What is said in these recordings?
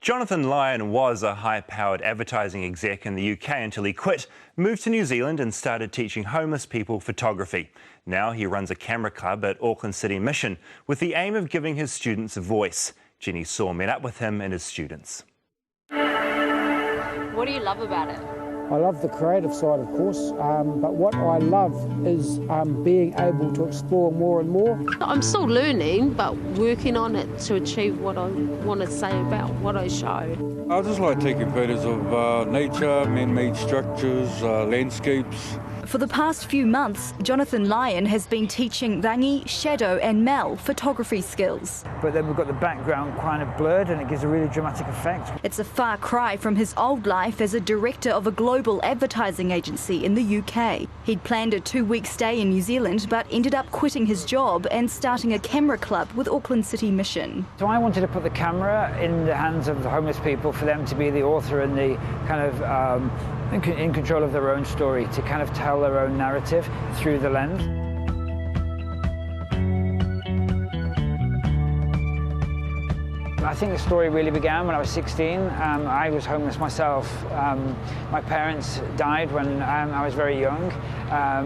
Jonathan Lyon was a high-powered advertising exec in the UK until he quit, moved to New Zealand and started teaching homeless people photography. Now he runs a camera club at Auckland City Mission with the aim of giving his students a voice. Jenny Saw met up with him and his students. What do you love about it? I love the creative side, of course, but what I love is being able to explore more and more. I'm still learning, but working on it to achieve what I want to say about what I show. I just like taking photos of nature, man-made structures, landscapes. For the past few months, Jonathan Lyon has been teaching Rangi, Shadow and Mel photography skills. But then we've got the background kind of blurred and it gives a really dramatic effect. It's a far cry from his old life as a director of a global advertising agency in the UK. He'd planned a 2-week stay in New Zealand but ended up quitting his job and starting a camera club with Auckland City Mission. So I wanted to put the camera in the hands of the homeless people, for them to be the author and the kind of in control of their own story, to kind of tell their own narrative through the lens. I think the story really began when I was 16. I was homeless myself. My parents died when I was very young,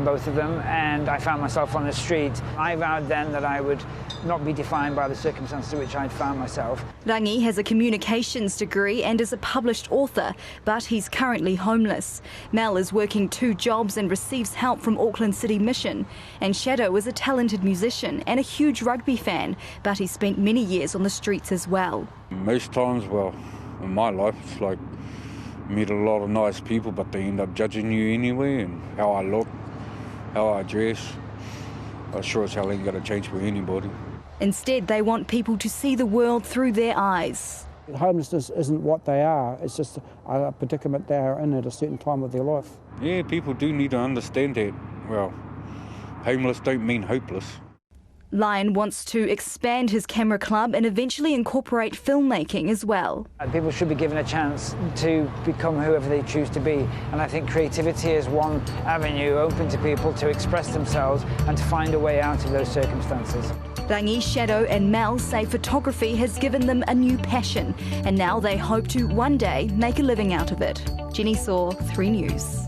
both of them, and I found myself on the street. I vowed then that I would not be defined by the circumstances in which I'd found myself. Rangi has a communications degree and is a published author, but he's currently homeless. Mel is working 2 jobs and receives help from Auckland City Mission. And Shadow is a talented musician and a huge rugby fan, but he spent many years on the streets as well. Most times, well, in my life, it's like meet a lot of nice people, but they end up judging you anyway, and how I look, how I dress. I'm sure as hell ain't going to change for anybody. Instead, they want people to see the world through their eyes. Homelessness isn't what they are, it's just a predicament they are in at a certain time of their life. Yeah, people do need to understand that. Well, homeless don't mean hopeless. Lyon wants to expand his camera club and eventually incorporate filmmaking as well. People should be given a chance to become whoever they choose to be, and I think creativity is one avenue open to people to express themselves and to find a way out of those circumstances. Rangi, Shadow and Mel say photography has given them a new passion, and now they hope to one day make a living out of it. Jenny Saw, 3 News.